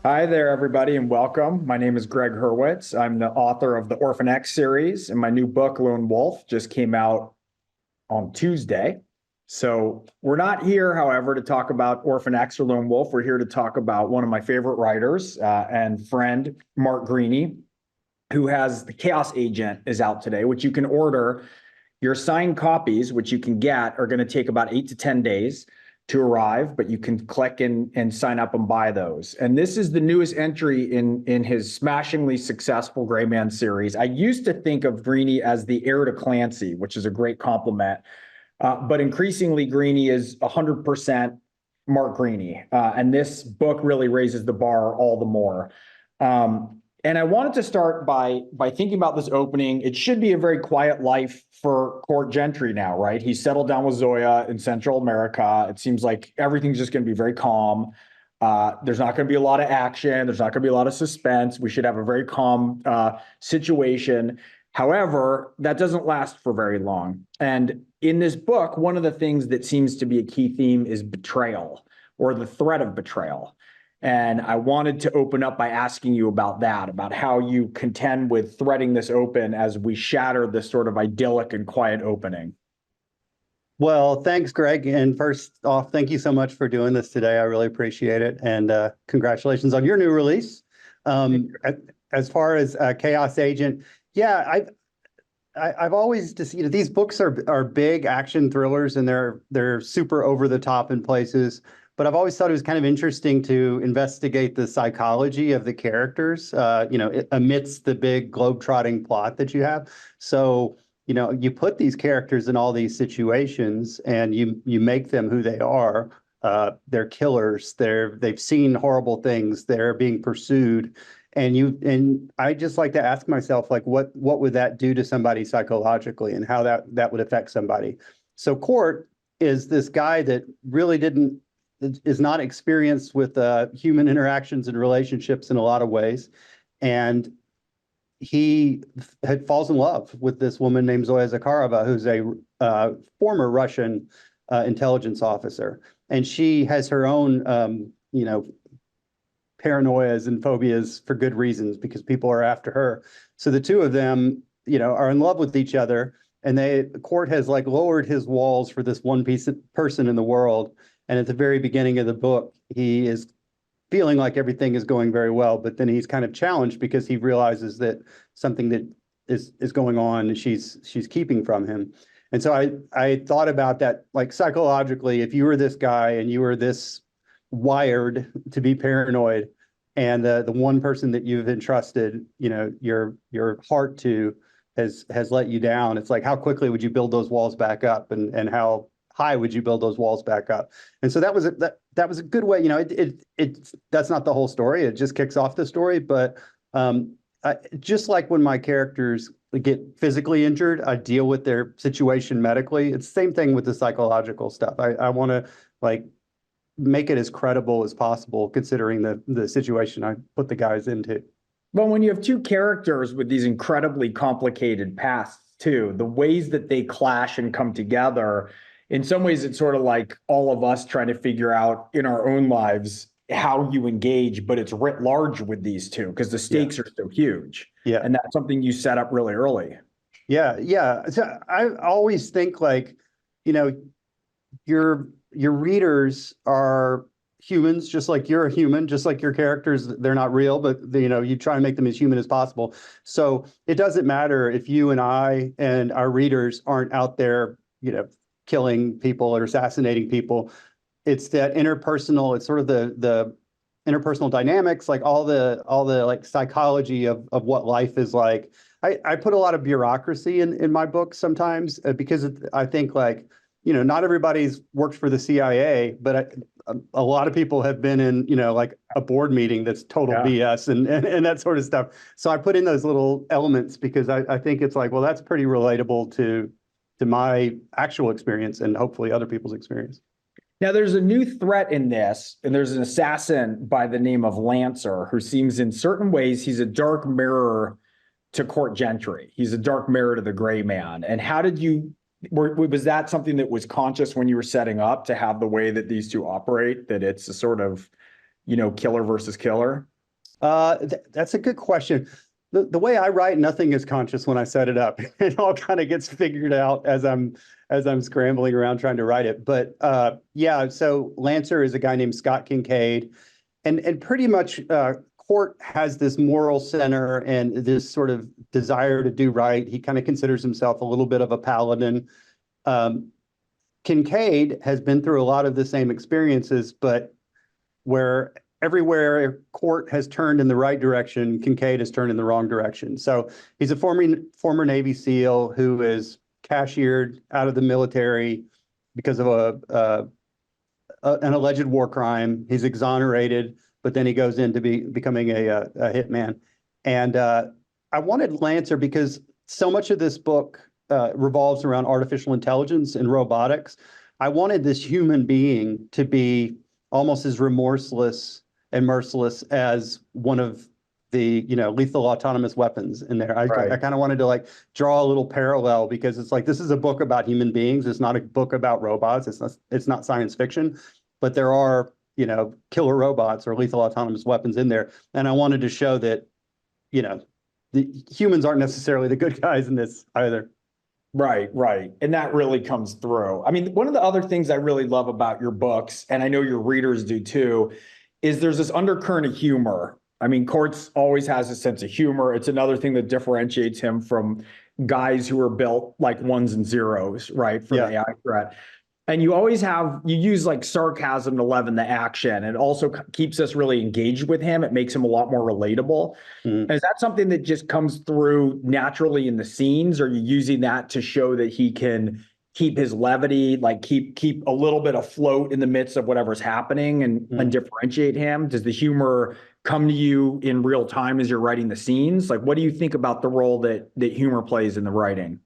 Hi there, everybody, and welcome. My name is Gregg Hurwitz. I'm the author of the Orphan X series, and my new book, Lone Wolf, just came out on Tuesday. So we're not here, however, to talk about Orphan X or Lone Wolf. We're here to talk about one of my favorite writers and friend, Mark Greaney, who has The Chaos Agent is out today, which you can order. Your signed copies, which you can get, are going to take about 8 to 10 days to arrive, but you can click and sign up and buy those. And this is the newest entry in his smashingly successful Greyman series. I used to think of Greaney as the heir to Clancy, which is a great compliment. But increasingly, Greaney is 100% Mark Greaney. And this book really raises the bar all the more. And I wanted to start by thinking about this opening. It should be a very quiet life for court gentry now, right? He's settled down with Zoya in Central America. It seems like everything's just going to be very calm. There's not going to be a lot of action. There's not going to be a lot of suspense. We should have a very calm situation. However, that doesn't last for very long. And in this book, one of the things that seems to be a key theme is betrayal, or the threat of betrayal. And I wanted to open up by asking you about that, about how you contend with threading this open as we shatter this sort of idyllic and quiet opening. Well, thanks, Greg. And first off, thank you so much for doing this today. I really appreciate it. And congratulations on your new release. As far as Chaos Agent, yeah, I've always just, these books are big action thrillers, and they're super over the top in places. But I've always thought it was kind of interesting to investigate the psychology of the characters, amidst the big globetrotting plot that you have. So, you put these characters in all these situations, and you make them who they are. They're killers. They've seen horrible things. They're being pursued. And I just like to ask myself, like, what would that do to somebody psychologically, and how that would affect somebody? So Court is this guy that really is not experienced with human interactions and relationships in a lot of ways. And he falls in love with this woman named Zoya Zakharova, who's a former Russian intelligence officer. And she has her own, paranoias and phobias for good reasons, because people are after her. So the two of them, are in love with each other. And Court has lowered his walls for this one person in the world. And at the very beginning of the book, he is feeling like everything is going very well, but then he's kind of challenged because he realizes that something that is going on and she's keeping from him. And so I thought about that, like, psychologically, if you were this guy and you were this wired to be paranoid, and the one person that you've entrusted, your heart to has let you down, it's like, how quickly would you build those walls back up, and how high would you build those walls back up? And so that was a good way. That's not the whole story. It just kicks off the story. But just like when my characters get physically injured, I deal with their situation medically. It's the same thing with the psychological stuff. I want to make it as credible as possible, considering the situation I put the guys into. Well, when you have two characters with these incredibly complicated pasts too, the ways that they clash and come together, in some ways, it's sort of like all of us trying to figure out in our own lives how you engage, but it's writ large with these two because the stakes are so huge. Yeah. And that's something you set up really early. Yeah. Yeah. So I always think, your readers are humans, just like you're a human, just like your characters. They're not real, but you try and make them as human as possible. So it doesn't matter if you and I and our readers aren't out there, killing people or assassinating people. It's that interpersonal, it's sort of the interpersonal dynamics, like all the psychology of what life is like. I put a lot of bureaucracy in my book sometimes, because I think, not everybody's worked for the CIA, but a lot of people have been in, a board meeting that's total BS and that sort of stuff. So I put in those little elements because I think it's like, well, that's pretty relatable to my actual experience and hopefully other people's experience. Now, there's a new threat in this, and there's an assassin by the name of Lancer who seems, in certain ways, he's a dark mirror to court gentry. He's a dark mirror to the Greyman. And how did you, was that something that was conscious when you were setting up to have the way that these two operate, that it's a sort of, killer versus killer? That's a good question. The way I write, nothing is conscious when I set it up. It all kind of gets figured out as I'm scrambling around trying to write it. But yeah, so Lancer is a guy named Scott Kincaid, and pretty much Court has this moral center and this sort of desire to do right. He kind of considers himself a little bit of a paladin. Kincaid has been through a lot of the same experiences, but where everywhere Court has turned in the right direction, Kincaid has turned in the wrong direction. So he's a former Navy SEAL who is cashiered out of the military because of an alleged war crime. He's exonerated, but then he goes into becoming a hitman. And I wanted Lancer because so much of this book revolves around artificial intelligence and robotics. I wanted this human being to be almost as remorseless and merciless as one of the, lethal autonomous weapons in there. I kind of wanted to like draw a little parallel because it's like, this is a book about human beings. It's not a book about robots. It's not science fiction, but there are, killer robots or lethal autonomous weapons in there. And I wanted to show that, the humans aren't necessarily the good guys in this either. Right, right. And that really comes through. I mean, one of the other things I really love about your books, and I know your readers do too, is there's this undercurrent of humor. I mean, Courts always has a sense of humor. It's another thing that differentiates him from guys who are built like ones and zeros, right, for the AI threat. And you use like sarcasm to leaven the action. It also keeps us really engaged with him. It makes him a lot more relatable. Mm-hmm. Is that something that just comes through naturally in the scenes? Or are you using that to show that he can keep his levity, like keep a little bit afloat in the midst of whatever's happening and differentiate him? Does the humor come to you in real time as you're writing the scenes? Like, what do you think about the role that humor plays in the writing?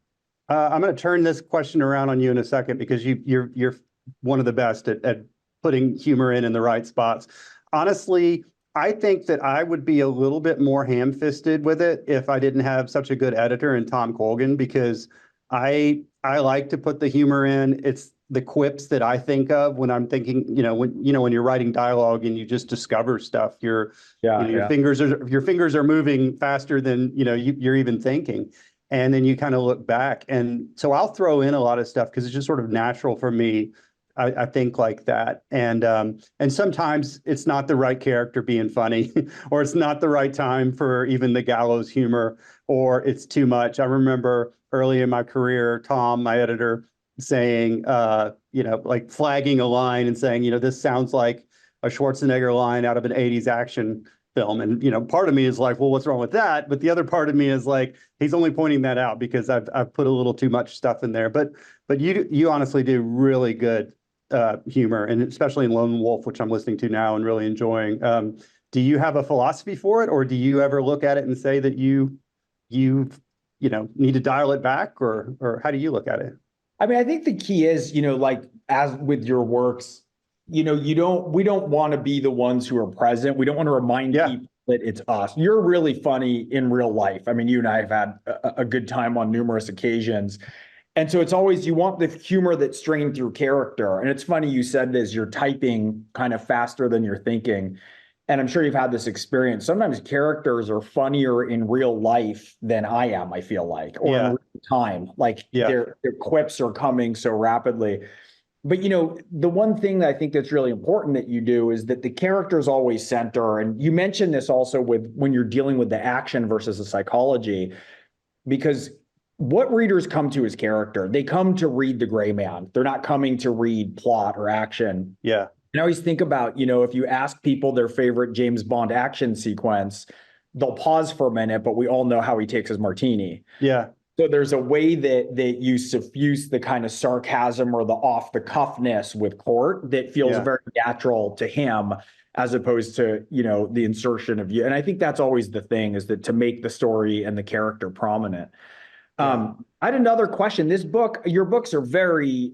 I'm going to turn this question around on you in a second because you're one of the best at putting humor in the right spots. Honestly, I think that I would be a little bit more ham-fisted with it if I didn't have such a good editor in Tom Colgan, because I like to put the humor in. It's the quips that I think of when I'm thinking, when you're writing dialogue and you just discover stuff, your fingers are moving faster than you're even thinking. And then you kind of look back. And so I'll throw in a lot of stuff because it's just sort of natural for me. I think like that. And sometimes it's not the right character being funny, or it's not the right time for even the gallows humor, or it's too much. I remember early in my career, Tom, my editor, saying, like flagging a line and saying, this sounds like a Schwarzenegger line out of an 80s action film. And, part of me is like, well, what's wrong with that? But the other part of me is like, he's only pointing that out because I've put a little too much stuff in there. But you honestly do really good humor, and especially in Lone Wolf, which I'm listening to now and really enjoying. Do you have a philosophy for it, or do you ever look at it and say that you need to dial it back, or how do you look at it? I mean, I think the key is, like as with your works, we don't want to be the ones who are present. We don't want to remind people that it's us. You're really funny in real life. I mean, you and I have had a good time on numerous occasions. And so it's always, you want the humor that's strained through character. And it's funny you said this, you're typing kind of faster than you're thinking. And I'm sure you've had this experience. Sometimes characters are funnier in real life than I am, I feel like, or in real time. Like their quips are coming so rapidly. But, the one thing that I think that's really important that you do is that the characters always center. And you mentioned this also with when you're dealing with the action versus the psychology, because what readers come to is character. They come to read the gray man. They're not coming to read plot or action. Yeah. And I always think about, if you ask people their favorite James Bond action sequence, they'll pause for a minute, but we all know how he takes his martini. Yeah. So there's a way that you suffuse the kind of sarcasm or the off the cuffness with Court that feels very natural to him, as opposed to, the insertion of you. And I think that's always the thing, is that to make the story and the character prominent. I had another question. Your books are very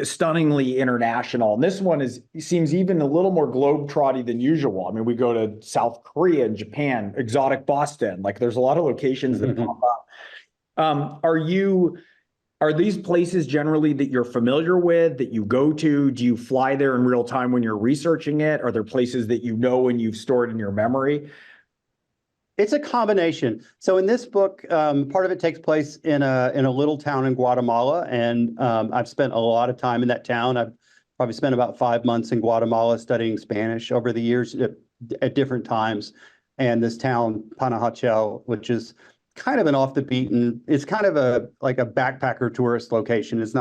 stunningly international. And this one seems even a little more globetrotty than usual. I mean, we go to South Korea and Japan, exotic Boston. Like there's a lot of locations that pop up. Are these places generally that you're familiar with, that you go to? Do you fly there in real time when you're researching it? Are there places that and you've stored in your memory? It's a combination. So in this book, part of it takes place in a little town in Guatemala, and I've spent a lot of time in that town. I've probably spent about 5 months in Guatemala studying Spanish over the years at different times. And this town, Panajachel, which is kind of an off the beaten, it's kind of like a backpacker tourist location. It's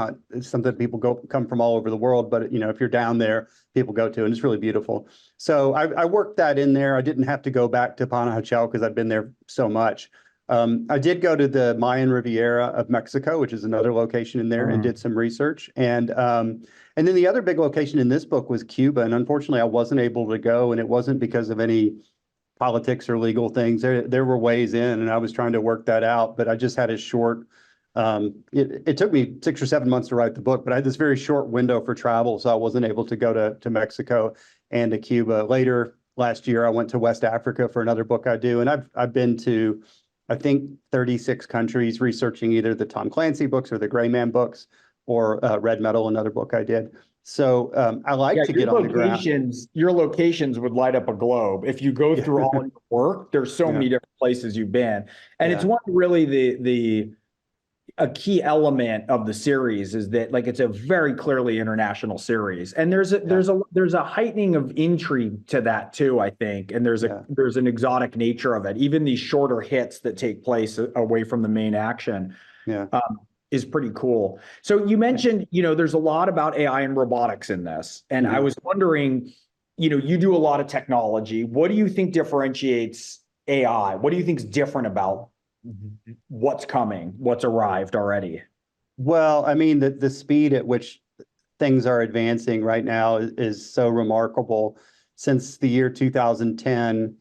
something people come from all over the world, but if you're down there, people go to, and it's really beautiful. So I worked that in there. I didn't have to go back to Panajachel because I've been there so much. I did go to the Mayan Riviera of Mexico, which is another location in there, and did some research. And then the other big location in this book was Cuba. And unfortunately, I wasn't able to go, and it wasn't because of any politics or legal things. There were ways in, and I was trying to work that out, but I just had a short, it took me 6 or 7 months to write the book, but I had this very short window for travel, so I wasn't able to go to Mexico and to Cuba. Later last year, I went to West Africa for another book I do, and I've been to, I think, 36 countries researching either the Tom Clancy books or the Greyman books, or Red Metal, another book I did. So I like to get on the ground. Your locations would light up a globe. If you go through all your work, there's so many different places you've been. And it's one really a key element of the series is that it's a very clearly international series. And there's a heightening of intrigue to that too, I think. And there's an exotic nature of it. Even these shorter hits that take place away from the main action. Yeah. Is pretty cool. So you mentioned, there's a lot about AI and robotics in this. And I was wondering, you do a lot of technology. What do you think differentiates AI? What do you think is different about what's coming, what's arrived already? Well, I mean, the speed at which things are advancing right now is so remarkable. Since the year 2010,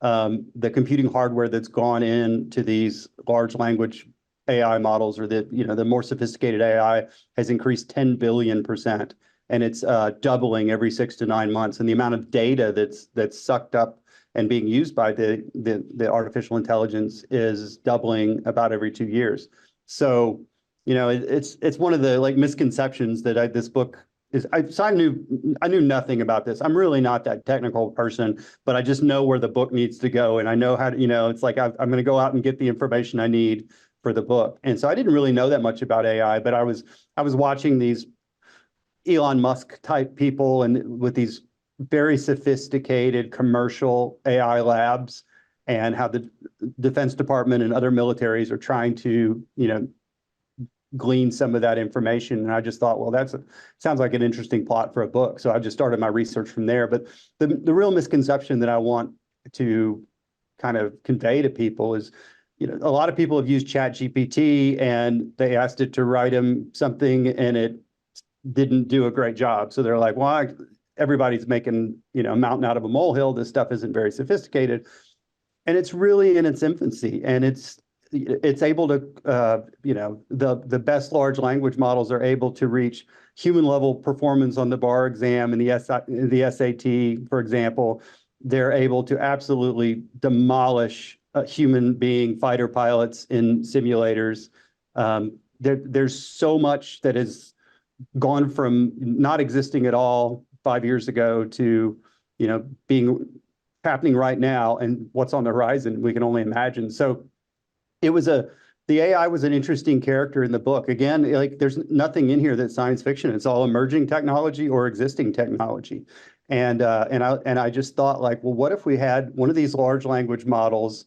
the computing hardware that's gone into these large language AI models, or the more sophisticated AI, has increased 10 billion%, and it's doubling every 6 to 9 months. And the amount of data that's sucked up and being used by the artificial intelligence is doubling about every 2 years. So it's one of the misconceptions that this book is. I knew nothing about this. I'm really not that technical person, but I just know where the book needs to go, and I know how to. It's like I'm going to go out and get the information I need for the book. And so I didn't really know that much about AI, but I was watching these Elon Musk type people and with these very sophisticated commercial AI labs, and how the Defense Department and other militaries are trying to, glean some of that information. And I just thought, well, sounds like an interesting plot for a book. So I just started my research from there. But the real misconception that I want to kind of convey to people is, a lot of people have used ChatGPT and they asked it to write them something and it didn't do a great job. So they're like, well, everybody's making, a mountain out of a molehill. This stuff isn't very sophisticated. And it's really in its infancy. And it's able to, the best large language models are able to reach human level performance on the bar exam and the SAT, for example. They're able to absolutely demolish human being fighter pilots in simulators. There's so much that has gone from not existing at all 5 years ago to, being happening right now, and what's on the horizon, we can only imagine. So the AI was an interesting character in the book. Again, there's nothing in here that's science fiction. It's all emerging technology or existing technology. And I just thought, well, what if we had one of these large language models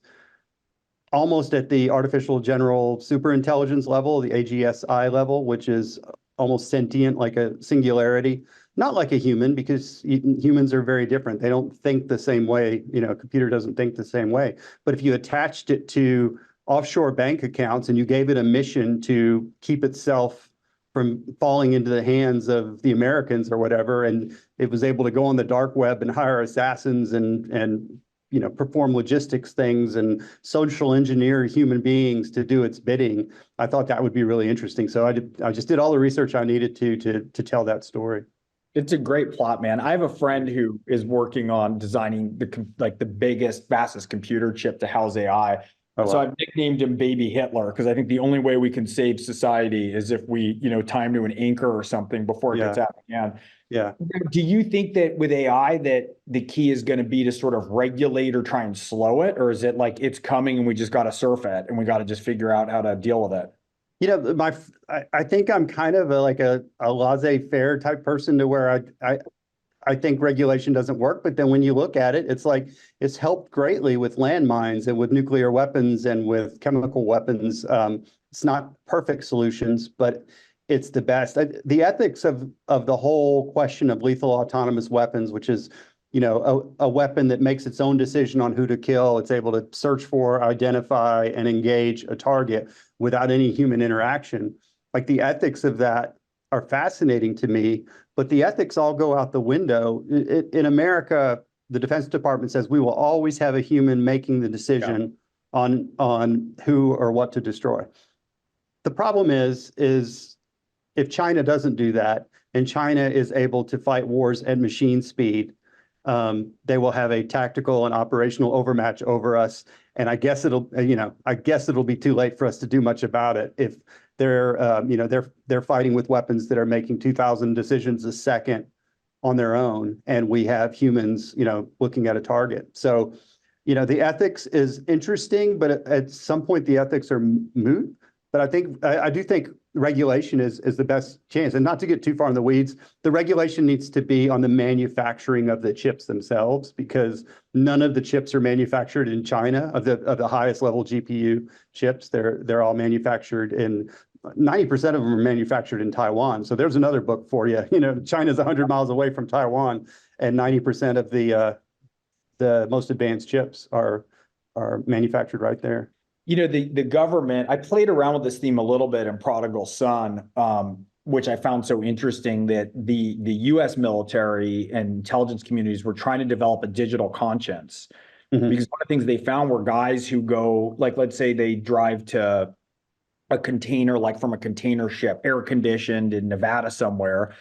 almost at the artificial general superintelligence level, the AGSI level, which is almost sentient, like a singularity, not like a human, because humans are very different. They don't think the same way. A computer doesn't think the same way. But if you attached it to offshore bank accounts and you gave it a mission to keep itself from falling into the hands of the Americans or whatever, and it was able to go on the dark web and hire assassins and perform logistics things and social engineer human beings to do its bidding, I thought that would be really interesting. So I just did all the research I needed to tell that story. It's a great plot, man. I have a friend who is working on designing the biggest, fastest computer chip to house AI. Oh, So wow. I've nicknamed him Baby Hitler because I think the only way we can save society is if we, tie him to an anchor or something before it Yeah. gets out of hand. Yeah. Do you think that with AI that the key is going to be to sort of regulate or try and slow it, or is it like it's coming and we just got to surf it and we got to just figure out how to deal with it? I think I'm kind of a laissez-faire type person to where I think regulation doesn't work, but then when you look at it, it's like it's helped greatly with landmines and with nuclear weapons and with chemical weapons. It's not perfect solutions, but it's the best. The ethics of the whole question of lethal autonomous weapons, which is, a weapon that makes its own decision on who to kill. It's able to search for, identify, and engage a target without any human interaction. Like the ethics of that are fascinating to me, but the ethics all go out the window. In America, the Defense Department says we will always have a human making the decision on who or what to destroy. The problem is if China doesn't do that and China is able to fight wars at machine speed, they will have a tactical and operational overmatch over us. And I guess it'll be too late for us to do much about it if they're fighting with weapons that are making 2,000 decisions a second on their own, and we have humans, looking at a target. So, the ethics is interesting, but at some point the ethics are moot. But I do think regulation is the best chance. And not to get too far in the weeds, the regulation needs to be on the manufacturing of the chips themselves, because none of the chips are manufactured in China of the highest level GPU chips. They're all manufactured in 90% of them are manufactured in Taiwan. So there's another book for you. China's 100 miles away from Taiwan, and 90% of the most advanced chips are manufactured right there. The government, I played around with this theme a little bit in Prodigal Son, which I found so interesting that the US military and intelligence communities were trying to develop a digital conscience. Mhm. Because one of the things they found were guys who go, like, let's say they drive to a container, like from a container ship, air conditioned in Nevada somewhere.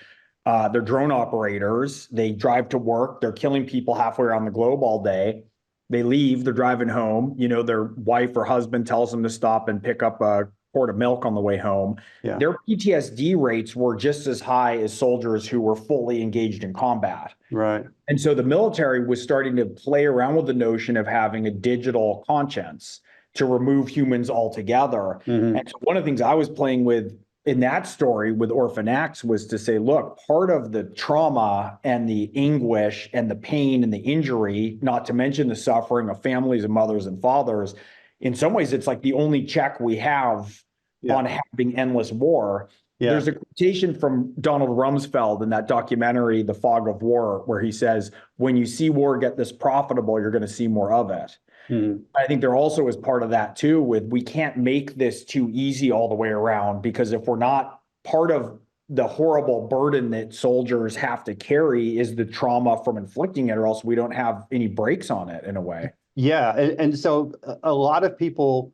They're drone operators. They drive to work. They're killing people halfway around the globe all day. They leave. They're driving home. Their wife or husband tells them to stop and pick up a quart of milk on the way home. Yeah. Their PTSD rates were just as high as soldiers who were fully engaged in combat. Right. And so the military was starting to play around with the notion of having a digital conscience to remove humans altogether. Mhm. And so one of the things I was playing with in that story with Orphan X was to say, look, part of the trauma and the anguish and the pain and the injury, not to mention the suffering of families and mothers and fathers, in some ways, it's like the only check we have on having endless war. Yeah. There's a quotation from Donald Rumsfeld in that documentary, The Fog of War, where he says, when you see war get this profitable, you're going to see more of it. Mhm. I think there also is part of that too, with we can't make this too easy all the way around, because if we're not, part of the horrible burden that soldiers have to carry is the trauma from inflicting it, or else we don't have any brakes on it in a way. Yeah. And so a lot of people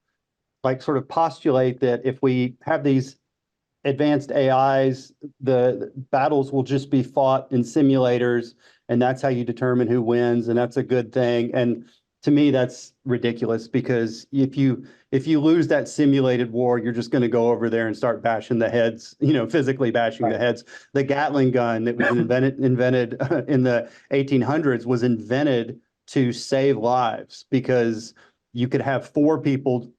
like sort of postulate that if we have these advanced AIs, the battles will just be fought in simulators, and that's how you determine who wins, and that's a good thing. And to me, that's ridiculous, because if you lose that simulated war, you're just going to go over there and start bashing the heads, physically bashing the heads. The Gatling gun that was invented in the 1800s was invented to save lives, because you could have 4 people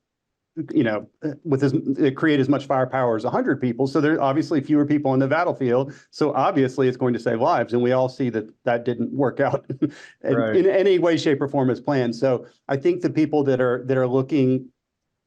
create as much firepower as 100 people. So there are obviously fewer people on the battlefield. So obviously it's going to save lives. And we all see that didn't work out in any way, shape, or form as planned. So I think the people that are looking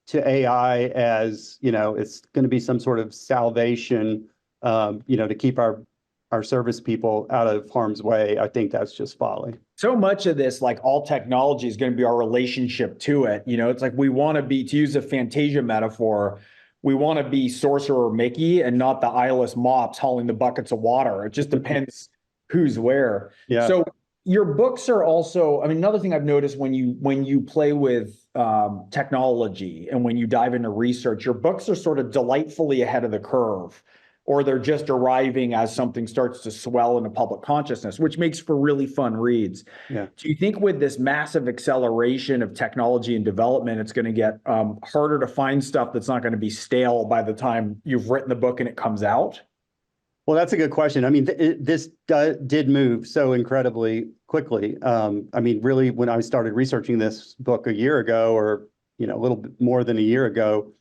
to AI as, it's going to be some sort of salvation, to keep our service people out of harm's way, I think that's just folly. So much of this, like all technology, is going to be our relationship to it. It's like we want to be, to use a Fantasia metaphor, we want to be Sorcerer Mickey and not the eyeless mops hauling the buckets of water. It just depends who's where. Yeah. So your books are also, another thing I've noticed when you play with technology and when you dive into research, your books are sort of delightfully ahead of the curve, or they're just arriving as something starts to swell into public consciousness, which makes for really fun reads. Yeah. Do you think with this massive acceleration of technology and development, it's going to get harder to find stuff that's not going to be stale by the time you've written the book and it comes out? Well, that's a good question. I mean, this did move so incredibly quickly. I mean, really, when I started researching this book a year ago, or a little bit more than a year ago,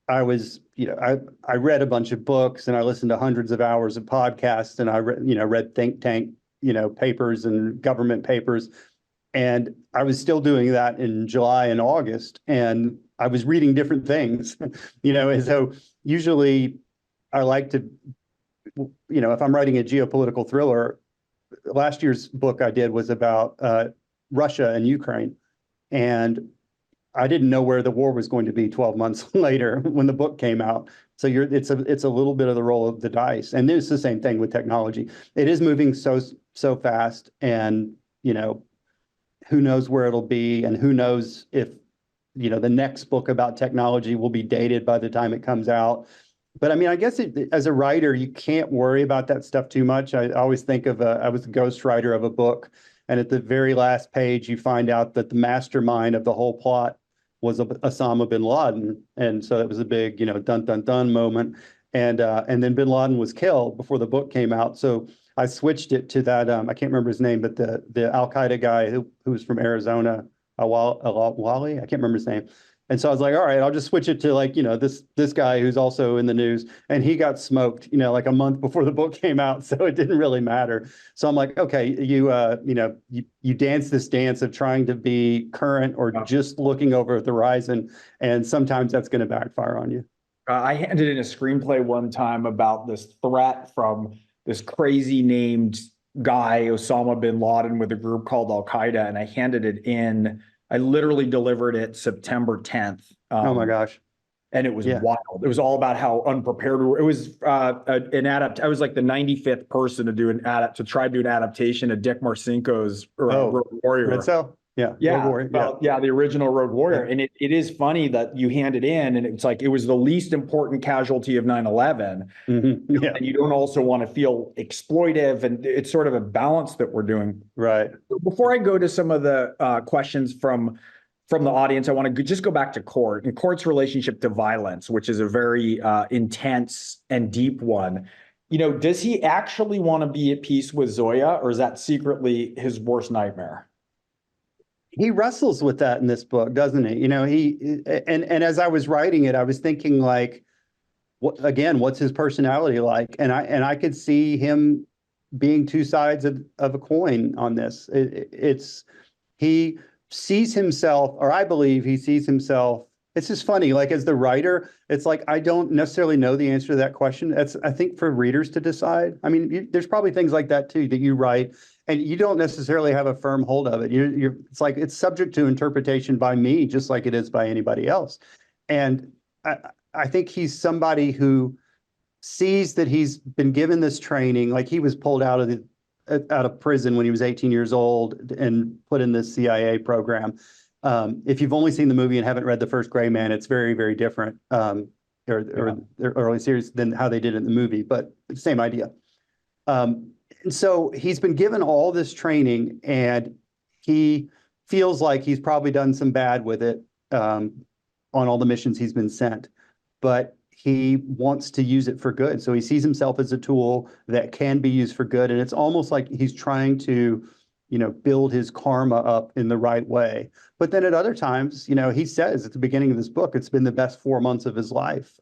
I was, I read a bunch of books and I listened to hundreds of hours of podcasts, and I read think tank, papers and government papers, and I was still doing that in July and August, and I was reading different things, and so usually I like to. If I'm writing a geopolitical thriller, last year's book I did was about Russia and Ukraine. And I didn't know where the war was going to be 12 months later when the book came out. So it's a little bit of the roll of the dice. And it's the same thing with technology. It is moving so fast, and who knows where it'll be, and who knows if the next book about technology will be dated by the time it comes out. But I mean, I guess as a writer, you can't worry about that stuff too much. I always think of I was a ghostwriter of a book, and at the very last page, you find out that the mastermind of the whole plot was Osama bin Laden, and so it was a big, dun dun dun moment. And then bin Laden was killed before the book came out. So I switched it to that. I can't remember his name, but the Al Qaeda guy who was from Arizona, Awali. I can't remember his name. And so I was like, all right, I'll just switch it to this guy who's also in the news, and he got smoked, like a month before the book came out, so it didn't really matter. So I'm like, okay, you dance this dance of trying to be current or just looking over at the horizon, and sometimes that's going to backfire on you. I handed in a screenplay one time about this threat from this crazy named guy, Osama bin Laden, with a group called Al Qaeda, and I handed it in. I literally delivered it September 10th. Oh my gosh. And it was wild. It was all about how unprepared we were. It was I was like the 95th person to try to do an adaptation of Dick Marcinko's Road Warrior. Red Cell? Yeah. Yeah, Road Warrior. the original Road Warrior. Yeah. And it is funny that you hand it in and it's like it was the least important casualty of 9/11. Mm-hmm. Yeah. And you don't also want to feel exploitive, and it's sort of a balance that we're doing. Right. Before I go to some of the questions from the audience, I want to just go back to Court and Court's relationship to violence, which is a very intense and deep one. Does he actually want to be at peace with Zoya, or is that secretly his worst nightmare? He wrestles with that in this book, doesn't he? And as I was writing it, I was thinking like, what's his personality like? And I could see him being two sides of a coin on this. He sees himself, or I believe he sees himself. It's just funny, like as the writer, it's like I don't necessarily know the answer to that question. That's, I think, for readers to decide. I mean, there's probably things like that too that you write and you don't necessarily have a firm hold of it. It's like it's subject to interpretation by me, just like it is by anybody else. And I think he's somebody who sees that he's been given this training, like he was pulled out of prison when he was 18 years old and put in this CIA program. If you've only seen the movie and haven't read the first Greyman, it's very, very different, or the early series than how they did it in the movie, but same idea. And so he's been given all this training, and he feels like he's probably done some bad with it on all the missions he's been sent, but he wants to use it for good. So he sees himself as a tool that can be used for good, and it's almost like he's trying to build his karma up in the right way. But then at other times, he says at the beginning of this book, it's been the best 4 months of his life.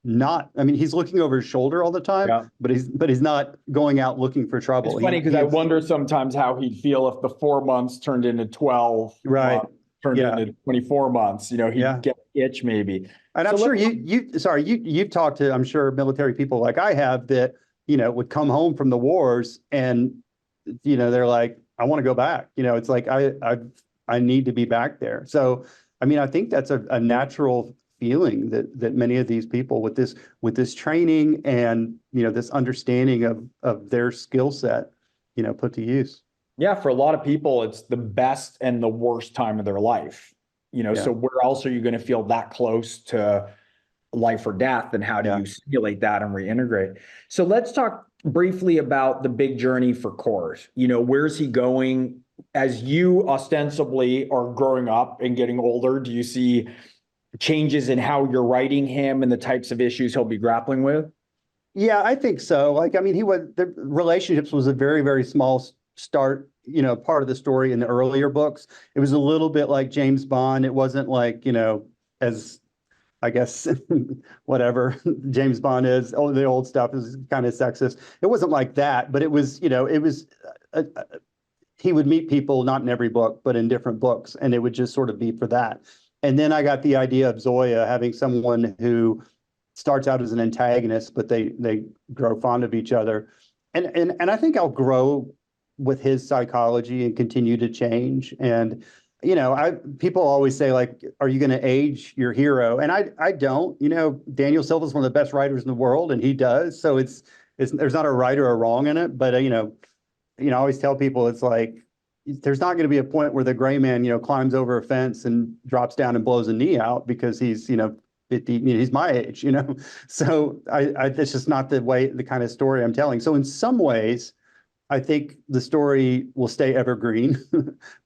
He's looking over his shoulder all the time, but he's not going out looking for trouble. It's funny because I wonder sometimes how he'd feel if the 4 months turned into 12 months, turned into 24 months. He'd get an itch maybe. And I'm sure you've talked to, I'm sure, military people like I have that, would come home from the wars and they're like, I want to go back. It's like, I need to be back there. So, I think that's a natural feeling that many of these people with this training and, this understanding of their skill set, put to use. Yeah. For a lot of people, it's the best and the worst time of their life, so where else are you going to feel that close to life or death, and how do Yeah. you simulate that and reintegrate? So let's talk briefly about the big journey for Court. Where's he going as you ostensibly are growing up and getting older? Do you see changes in how you're writing him and the types of issues he'll be grappling with? Yeah, I think so. Like, I mean, the relationships was a very, very small start, part of the story in the earlier books. It was a little bit like James Bond. It wasn't like, as I guess whatever James Bond is, the old stuff is kind of sexist. It wasn't like that, but it was, he would meet people, not in every book, but in different books, and it would just sort of be for that. And then I got the idea of Zoya having someone who starts out as an antagonist, but they grow fond of each other. And I think I'll grow with his psychology and continue to change. And people always say, like, are you going to age your hero? And I don't. Daniel Silva's one of the best writers in the world, and he does. So it's there's not a right or a wrong in it. But I always tell people, it's like there's not going to be a point where the Greyman climbs over a fence and drops down and blows a knee out because he's 50, he's my age. So it's just not the kind of story I'm telling. So in some ways, I think the story will stay evergreen,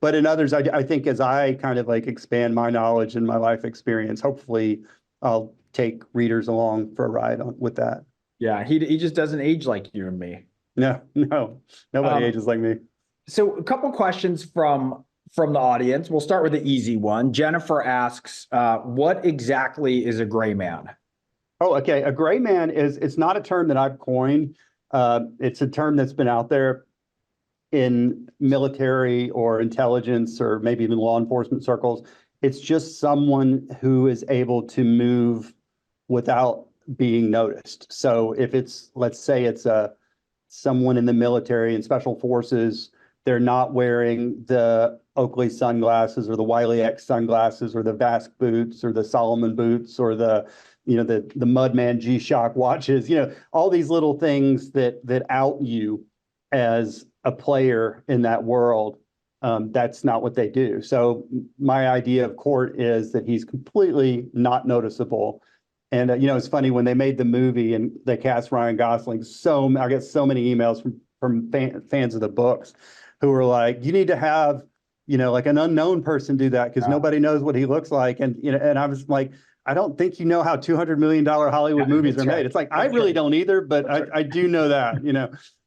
but in others, I think as I kind of like expand my knowledge and my life experience, hopefully I'll take readers along for a ride with that. Yeah, he just doesn't age like you and me. No, nobody ages like me. So a couple questions from the audience. We'll start with the easy one. Jennifer asks, what exactly is a gray man? Oh, okay. A gray man it's not a term that I've coined. It's a term that's been out there in military or intelligence or maybe even law enforcement circles. It's just someone who is able to move without being noticed. So if let's say it's someone in the military and special forces, they're not wearing the Oakley sunglasses or the Wiley X sunglasses or the Vask boots or the Solomon boots or the Mudman G-Shock watches, all these little things that out you as a player in that world. That's not what they do. So my idea of Court is that he's completely not noticeable. And it's funny when they made the movie and they cast Ryan Gosling. I get so many emails from fans of the books who were like, "You need to have like an unknown person do that because nobody knows what he looks like." And and I was like, I don't think you know how $200 million Hollywood movies are made. It's like I really don't either, but I do know that.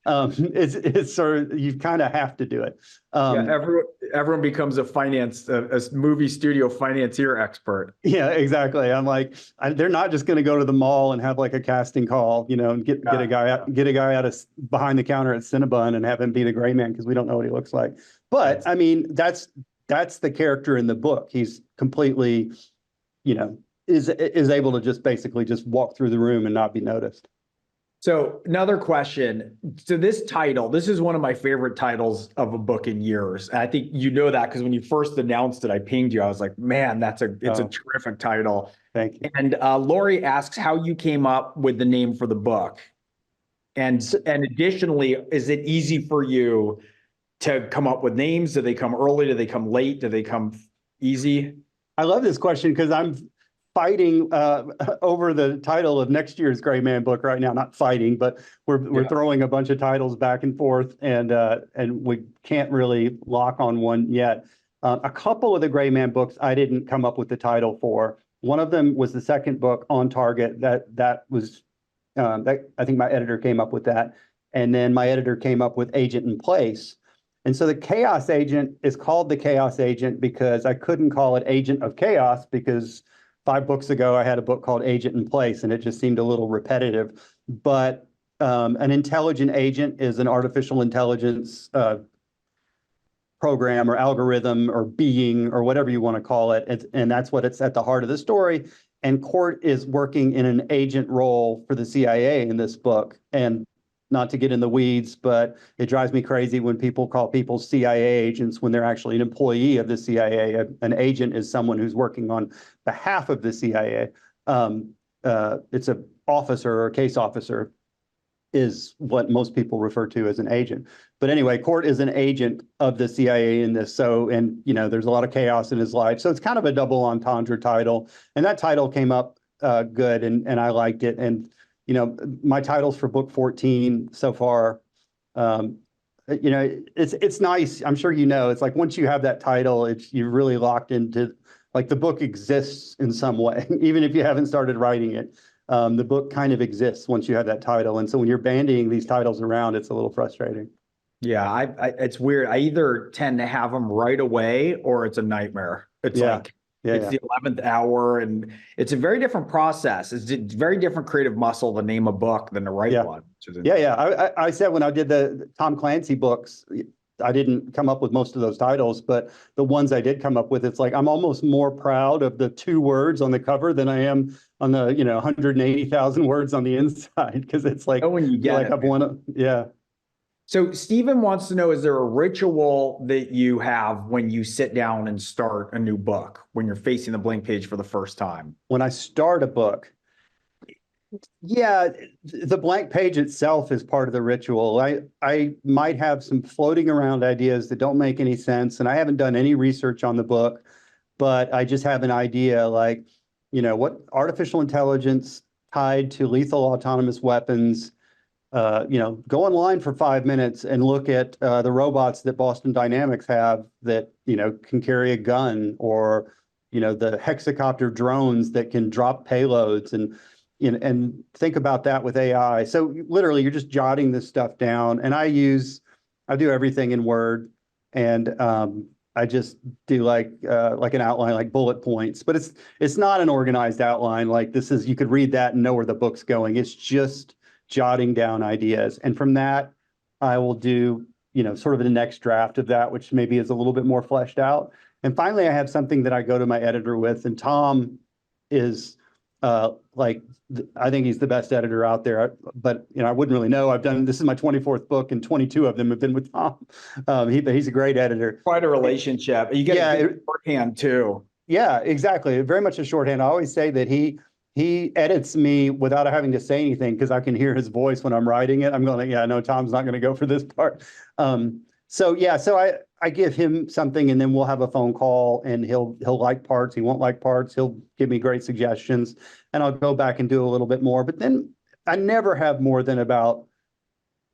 It's sort of you kind of have to do it. Everyone becomes a movie studio financier expert. Yeah, exactly. I'm like, they're not just going to go to the mall and have like a casting call, and get a guy out of behind the counter at Cinnabon and have him be the gray man because we don't know what he looks like. But I mean, that's the character in the book. He's completely, is able to just basically just walk through the room and not be noticed. So another question. So this title, this is one of my favorite titles of a book in years. And I think you know that because when you first announced it, I pinged you. I was like, man, it's a terrific title. Thank you. And Lori asks how you came up with the name for the book. And additionally, is it easy for you to come up with names? Do they come early? Do they come late? Do they come easy? I love this question because I'm fighting over the title of next year's Greyman book right now. Not fighting, but we're throwing a bunch of titles back and forth, and we can't really lock on one yet. A couple of the Greyman books I didn't come up with the title for. One of them was the second book, On Target. That was that I think my editor came up with that, and then my editor came up with Agent in Place. And so the Chaos Agent is called the Chaos Agent because I couldn't call it Agent of Chaos because 5 books ago I had a book called Agent in Place and it just seemed a little repetitive. But an intelligent agent is an artificial intelligence program or algorithm or being or whatever you want to call it. And that's what it's at the heart of the story. And Court is working in an agent role for the CIA in this book. And not to get in the weeds, but it drives me crazy when people call people CIA agents when they're actually an employee of the CIA. An agent is someone who's working on behalf of the CIA. It's an officer or a case officer is what most people refer to as an agent. But anyway, Court is an agent of the CIA in this. So, and there's a lot of chaos in his life. So it's kind of a double entendre title. And that title came up good, and I liked it. And my titles for book 14 so far, it's nice. I'm sure it's like once you have that title, you're really locked into, like, the book exists in some way, even if you haven't started writing it. The book kind of exists once you have that title, and so when you're bandying these titles around, it's a little frustrating. Yeah, it's weird. I either tend to have them right away or it's a nightmare. It's Yeah, like yeah, it's yeah. the 11th hour, and it's a very different process. It's a very different creative muscle to name a book than to write Yeah. one, which is Yeah, yeah. interesting. I said when I did the Tom Clancy books, I didn't come up with most of those titles, but the ones I did come up with, it's like I'm almost more proud of the 2 words on the cover than I am on the 180,000 words on the inside, because it's like Oh, when you I feel get like it, I've man. won. Yeah. So Stephen wants to know, is there a ritual that you have when you sit down and start a new book, when you're facing the blank page for the first time? When I start a book, yeah, the blank page itself is part of the ritual. I might have some floating around ideas that don't make any sense, and I haven't done any research on the book, but I just have an idea, like, what artificial intelligence tied to lethal autonomous weapons. Go online for 5 minutes and look at the robots that Boston Dynamics have that can carry a gun, or the hexacopter drones that can drop payloads, and think about that with AI. So literally, you're just jotting this stuff down, and I do everything in Word, and I just do like an outline, like bullet points, but it's not an organized outline. Like, this is, you could read that and know where the book's going. It's just jotting down ideas. And from that, I will do, sort of the next draft of that, which maybe is a little bit more fleshed out. And finally, I have something that I go to my editor with, and Tom is like, I think he's the best editor out there, but I wouldn't really know. This is my 24th book, and 22 of them have been with Tom. He's a great editor. Quite a relationship. You get a good shorthand too. Yeah, exactly. Very much a shorthand. I always say that he edits me without having to say anything, because I can hear his voice when I'm writing it. I'm going, yeah, no, Tom's not going to go for this part. So I give him something, and then we'll have a phone call, and he'll like parts, he won't like parts. He'll give me great suggestions, and I'll go back and do a little bit more. But then I never have more than about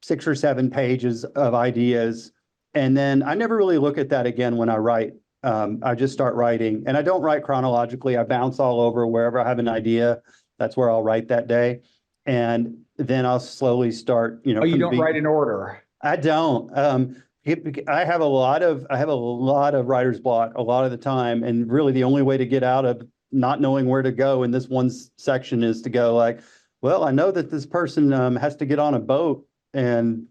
6 or 7 pages of ideas, and then I never really look at that again when I write. I just start writing, and I don't write chronologically. I bounce all over. Wherever I have an idea, that's where I'll write that day. And then I'll slowly start, Oh, you don't write in order. I don't. I have a lot of writer's block a lot of the time, and really the only way to get out of not knowing where to go in this one section is to go like, well, I know that this person has to get on a boat, and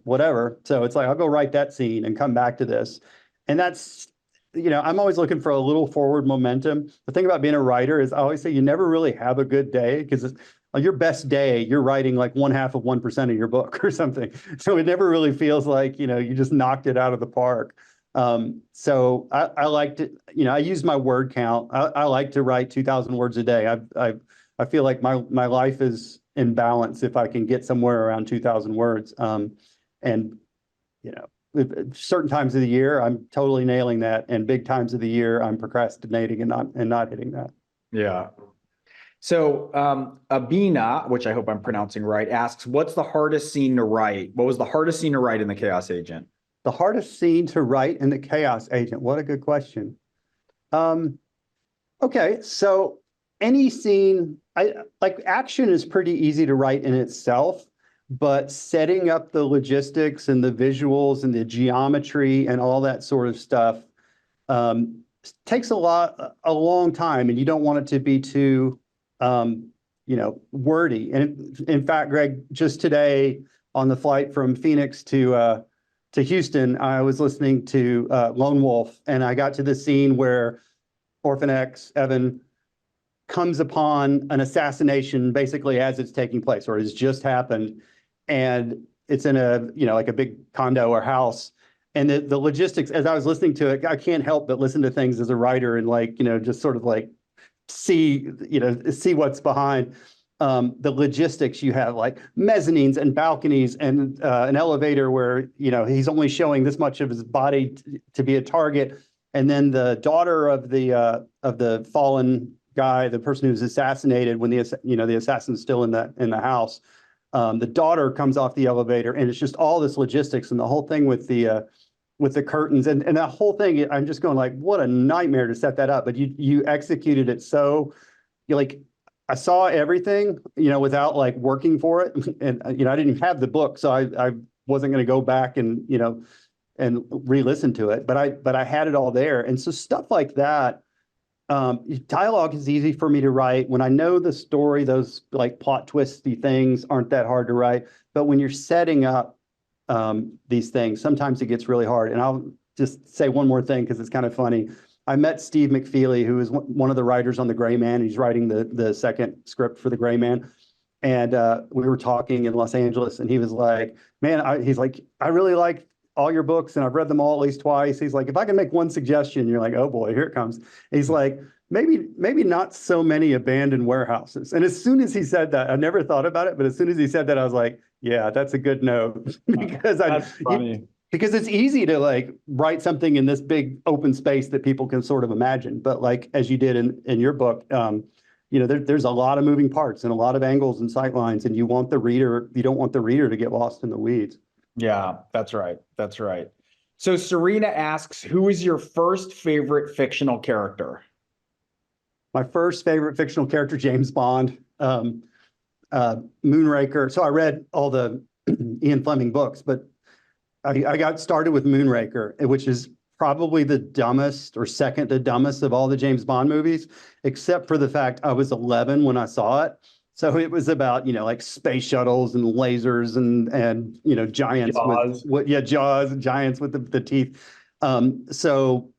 whatever. So it's like, I'll go write that scene and come back to this. And that's, I'm always looking for a little forward momentum. The thing about being a writer is, I always say, you never really have a good day, because on your best day, you're writing like 0.5% of your book or something. So it never really feels like, you just knocked it out of the park. So I like to, I use my word count. I like to write 2,000 words a day. I feel like my life is in balance if I can get somewhere around 2,000 words. And certain times of the year, I'm totally nailing that, and big times of the year, I'm procrastinating and not hitting that. Yeah. So Abina, which I hope I'm pronouncing right, asks, what's the hardest scene to write? What was the hardest scene to write in The Chaos Agent? The hardest scene to write in The Chaos Agent. What a good question. Okay, so any scene, like, action is pretty easy to write in itself, but setting up the logistics and the visuals and the geometry and all that sort of stuff takes a long time, and you don't want it to be too wordy. And in fact, Greg, just today on the flight from Phoenix to Houston, I was listening to Lone Wolf, and I got to the scene where Orphan X, Evan, comes upon an assassination basically as it's taking place, or has just happened. And it's in a, like a big condo or house. And the logistics, as I was listening to it, I can't help but listen to things as a writer and, like, just sort of like see what's behind. The logistics, you have like mezzanines and balconies and an elevator where, he's only showing this much of his body to be a target. And then the daughter of the fallen guy, the person who's assassinated when the assassin's still in the house. The daughter comes off the elevator, and it's just all this logistics and the whole thing with the curtains and that whole thing. I'm just going like, what a nightmare to set that up. But you executed it so like I saw everything, without like working for it. And I didn't have the book, so I wasn't going to go back and and re-listen to it. But I had it all there. And so stuff like that. Dialogue is easy for me to write. When I know the story, those like plot twisty things aren't that hard to write. But when you're setting up these things, sometimes it gets really hard. And I'll just say one more thing because it's kind of funny. I met Steve McFeely, who is one of the writers on the Greyman. He's writing the second script for the Greyman. And we were talking in Los Angeles, and he was like, man, I really like all your books, and I've read them all at least twice. He's like, if I can make one suggestion, you're like, oh boy, here it comes. He's like, maybe not so many abandoned warehouses. And as soon as he said that, I never thought about it, but as soon as he said that, I was like, yeah, that's a good note. Because That's funny. because it's easy to like write something in this big open space that people can sort of imagine. But like, as you did in your book, there's a lot of moving parts and a lot of angles and sight lines, and you don't want the reader to get lost in the weeds. Yeah, that's right. That's right. So Serena asks, who is your first favorite fictional character? My first favorite fictional character, James Bond, Moonraker. So I read all the Ian Fleming books, but I got started with Moonraker, which is probably the dumbest or second to dumbest of all the James Bond movies, except for the fact I was 11 when I saw it. So it was about, like space shuttles and lasers and giants Jaws. Jaws, giants with the teeth. So,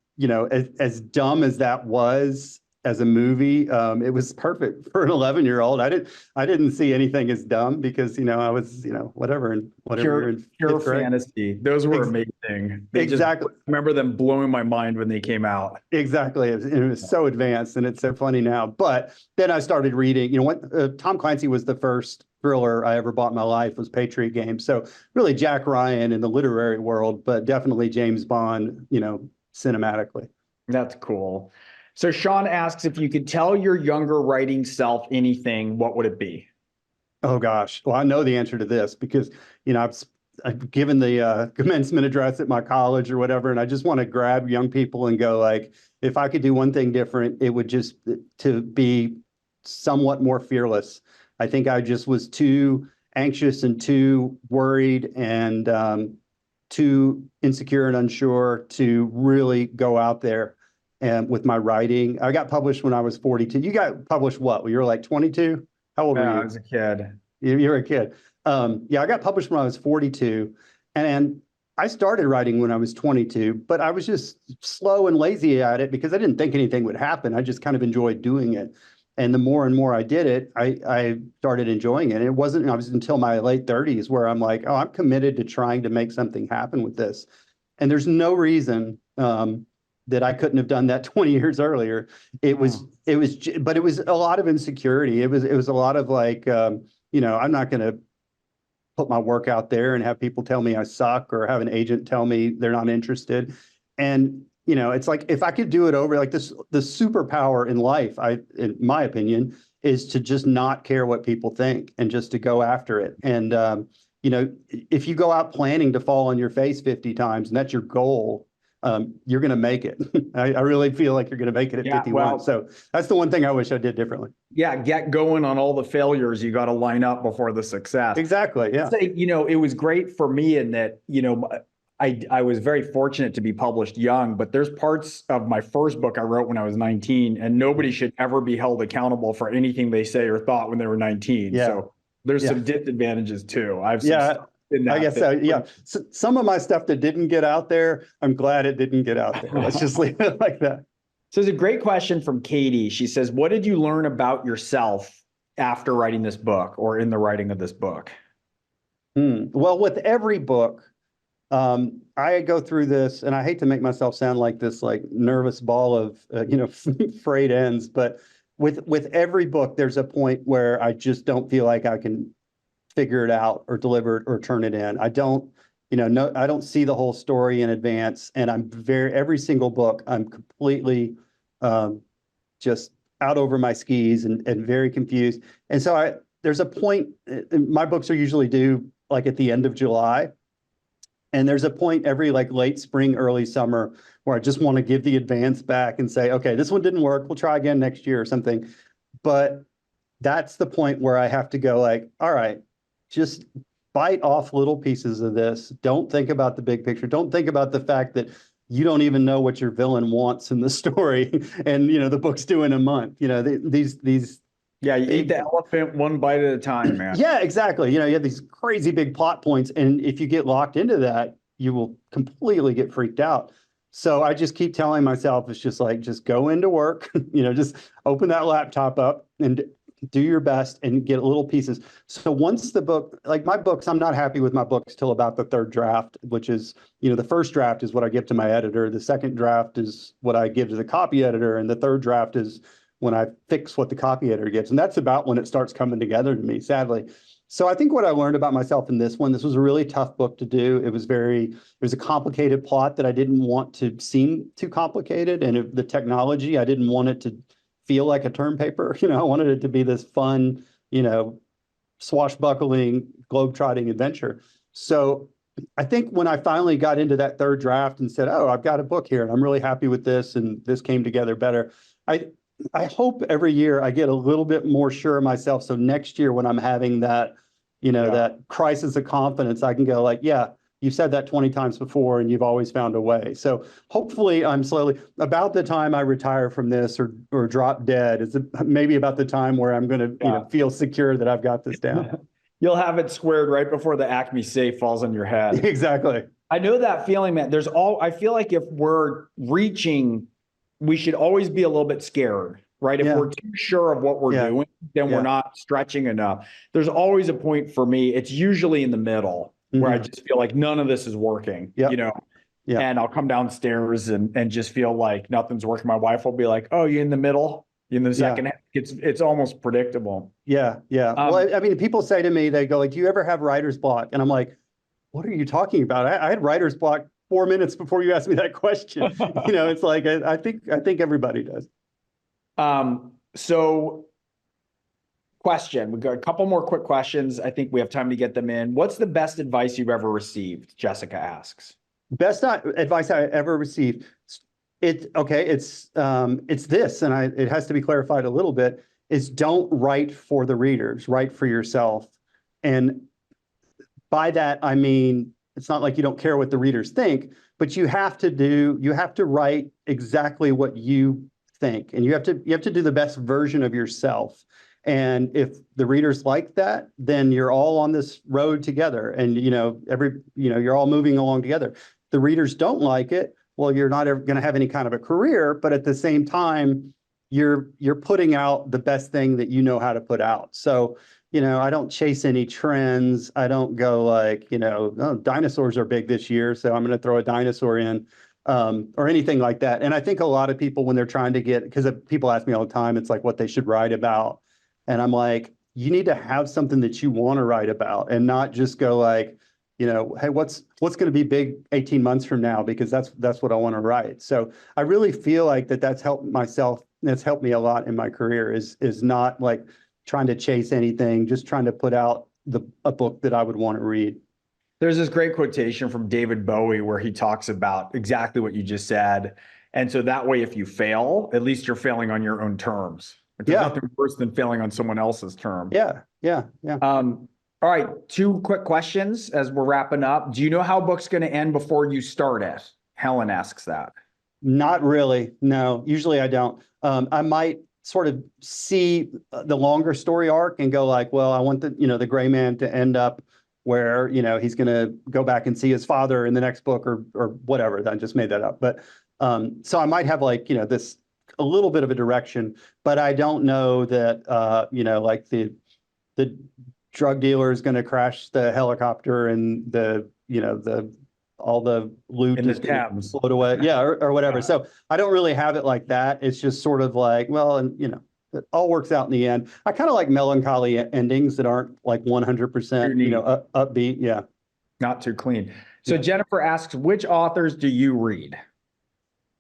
as dumb as that was as a movie, it was perfect for an 11-year-old. I didn't see anything as dumb because, I was, whatever Pure, in pure fifth grade. fantasy. Those were amazing. Exactly. I remember them blowing my mind when they came out. Exactly. It was so advanced, and it's so funny now. But then I started reading, Tom Clancy was the first thriller I ever bought in my life, was Patriot Games. So really Jack Ryan in the literary world, but definitely James Bond, cinematically. That's cool. So Sean asks, if you could tell your younger writing self anything, what would it be? Oh gosh. Well, I know the answer to this because, I've given the commencement address at my college or whatever, and I just want to grab young people and go like, if I could do one thing different, it would just to be somewhat more fearless. I think I just was too anxious and too worried and too insecure and unsure to really go out there and with my writing. I got published when I was 42. You got published what? You were like 22? How old were you? I was a kid. You were a kid. I got published when I was 42, and I started writing when I was 22, but I was just slow and lazy at it because I didn't think anything would happen. I just kind of enjoyed doing it. And the more and more I did it, I started enjoying it. It wasn't until my late 30s where I'm like, oh, I'm committed to trying to make something happen with this. And there's no reason that I couldn't have done that 20 years earlier. But it was a lot of insecurity. It was a lot of like, I'm not going to put my work out there and have people tell me I suck or have an agent tell me they're not interested. And, it's like, if I could do it over like this, the superpower in life, in my opinion, is to just not care what people think and just to go after it. And, if you go out planning to fall on your face 50 times and that's your goal, you're going to make it. I really feel like you're going to make it at 51. Well, so that's the one thing I wish I did differently. Yeah. Get going on all the failures you got to line up before the success. Exactly. Yeah. Say, it was great for me in that, I was very fortunate to be published young, but there's parts of my first book I wrote when I was 19, and nobody should ever be held accountable for anything they say or thought when they were 19. Yeah. So there's some disadvantages too. I guess so. Yeah. So some of my stuff that didn't get out there, I'm glad it didn't get out there. Let's just leave it like that. So it's a great question from Katie. She says, what did you learn about yourself after writing this book or in the writing of this book? Well, with every book, I go through this, and I hate to make myself sound like this like nervous ball of frayed ends, but with every book, there's a point where I just don't feel like I can figure it out or deliver it or turn it in. I don't, I don't see the whole story in advance, and every single book, I'm completely just out over my skis and very confused. And so there's a point, my books are usually due like at the end of July. And there's a point every like late spring, early summer where I just want to give the advance back and say, okay, this one didn't work. We'll try again next year or something. But that's the point where I have to go like, all right, just bite off little pieces of this. Don't think about the big picture. Don't think about the fact that you don't even know what your villain wants in the story. And, the book's due in a month. These Yeah, you eat the elephant one bite at a time, man. Yeah, exactly. You have these crazy big plot points, and if you get locked into that, you will completely get freaked out. So I just keep telling myself, it's just like, just go into work, just open that laptop up and do your best and get little pieces. So once the book, like my books, I'm not happy with my books till about the third draft, which is, the first draft is what I give to my editor. The second draft is what I give to the copy editor. And the third draft is when I fix what the copy editor gives. And that's about when it starts coming together to me, sadly. So I think what I learned about myself in this was a really tough book to do. It was a complicated plot that I didn't want to seem too complicated. And the technology, I didn't want it to feel like a term paper. I wanted it to be this fun, swashbuckling, globetrotting adventure. So I think when I finally got into that third draft and said, oh, I've got a book here and I'm really happy with this and this came together better, I hope every year I get a little bit more sure of myself. So next year when I'm having that, that crisis of confidence, I can go like, yeah, you've said that 20 times before and you've always found a way. So hopefully I'm slowly, about the time I retire from this or drop dead, is maybe about the time where I'm going to feel secure that I've got this down. You'll have it squared right before the Acme safe falls on your head. Exactly. I know that feeling, man. I feel like if we're reaching, we should always be a little bit scared, right? If we're too sure of what we're doing, then we're not stretching enough. There's always a point for me. It's usually in the middle where I just feel like none of this is working, and I'll come downstairs and just feel like nothing's working. My wife will be like, oh, you in the middle? In the second half, it's almost predictable. Yeah. Well, I mean, people say to me, they go like, do you ever have writer's block? And I'm like, what are you talking about? I had writer's block 4 minutes before you asked me that question. It's like, I think everybody does. So question, we've got a couple more quick questions. I think we have time to get them in. What's the best advice you've ever received? Jessica asks. Best advice I ever received. It's this, and it has to be clarified a little bit, is don't write for the readers, write for yourself. And by that, I mean, it's not like you don't care what the readers think, but you have to write exactly what you think, and you have to do the best version of yourself. And if the readers like that, then you're all on this road together, and you're all moving along together. The readers don't like it, well, you're not ever going to have any kind of a career, but at the same time, you're putting out the best thing that you know how to put out. So I don't chase any trends. I don't go like, oh, dinosaurs are big this year, so I'm going to throw a dinosaur in, or anything like that. And I think a lot of people, when they're trying to because people ask me all the time, it's like what they should write about. And I'm like, you need to have something that you want to write about and not just go like, hey, what's going to be big 18 months from now? Because that's what I want to write. So I really feel like that's helped myself. That's helped me a lot in my career is not like trying to chase anything, just trying to put out a book that I would want to read. There's this great quotation from David Bowie where he talks about exactly what you just said. And so that way, if you fail, at least you're failing on your own terms. There's nothing worse than failing on someone else's term. Yeah. All right, 2 quick questions as we're wrapping up. Do you know how a book's going to end before you start it? Helen asks that. Not really. No, usually I don't. I might sort of see the longer story arc and go like, well, I want the Greyman to end up where, he's going to go back and see his father in the next book or whatever. I just made that up. But so I might have like, this a little bit of a direction, but I don't know that, like the drug dealer is going to crash the helicopter and all the loot is going to float away. Yeah. Or whatever. So I don't really have it like that. It's just sort of like, well, and it all works out in the end. I kind of like melancholy endings that aren't like 100%, upbeat. Yeah. Not too clean. So Jennifer asks, which authors do you read?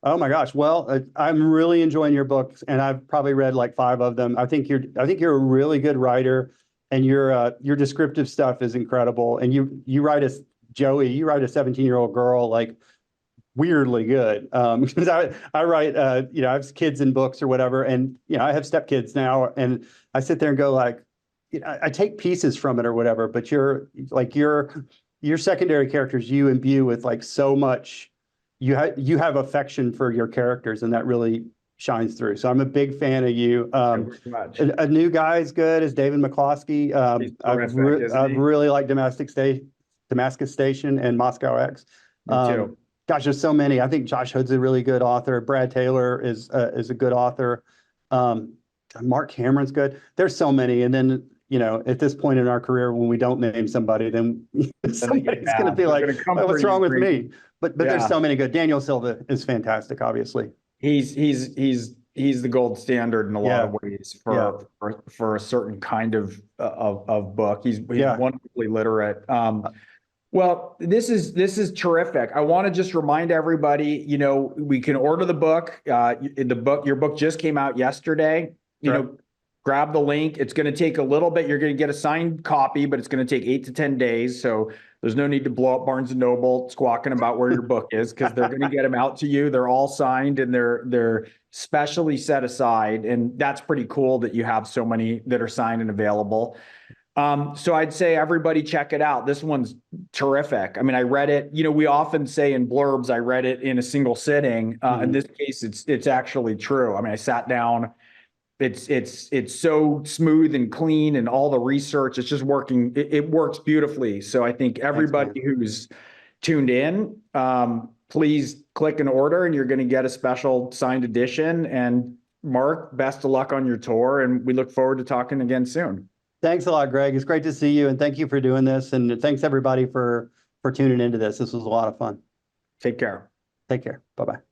Oh my gosh. Well, I'm really enjoying your books, and I've probably read like 5 of them. I think you're a really good writer, and your descriptive stuff is incredible. And you write a Joey, you write a 17-year-old girl like weirdly good. Because I write, I have kids in books or whatever, and I have stepkids now, and I sit there and go like, I take pieces from it or whatever, but your secondary characters you imbue with like so much. You have affection for your characters, and that really shines through. So I'm a big fan of you. Thank you very much. A new guy as good as David McCloskey. He's terrific, isn't I've he? really liked Damascus Station and Moscow X. Me too. Gosh, there's so many. I think Josh Hood's a really good author. Brad Taylor is a good author. Mark Cameron's good. There's so many. And then, at this point in our career, when we don't name somebody, then somebody's going to be like, "Oh, what's wrong with me?" But there's so many good. Daniel Silva is fantastic, obviously. He's the gold standard in a lot of ways for a certain kind of book. He's wonderfully literate. Well, this is terrific. I want to just remind everybody, we can order the book. Your book just came out yesterday. Grab the link. It's going to take a little bit. You're going to get a signed copy, but it's going to take 8 to 10 days. So there's no need to blow up Barnes and Noble squawking about where your book is, because they're going to get them out to you. They're all signed and they're specially set aside. And that's pretty cool that you have so many that are signed and available. So I'd say everybody check it out. This one's terrific. I mean, I read it, we often say in blurbs, I read it in a single sitting. In this case, it's actually true. I mean, I sat down. It's so smooth and clean, and all the research, it's just working. It works beautifully. So I think everybody who's tuned in, please click an order, and you're going to get a special signed edition. And Mark, best of luck on your tour, and we look forward to talking again soon. Thanks a lot, Greg. It's great to see you, and thank you for doing this. And thanks everybody for tuning into this. This was a lot of fun. Take care. Take care. Bye-bye.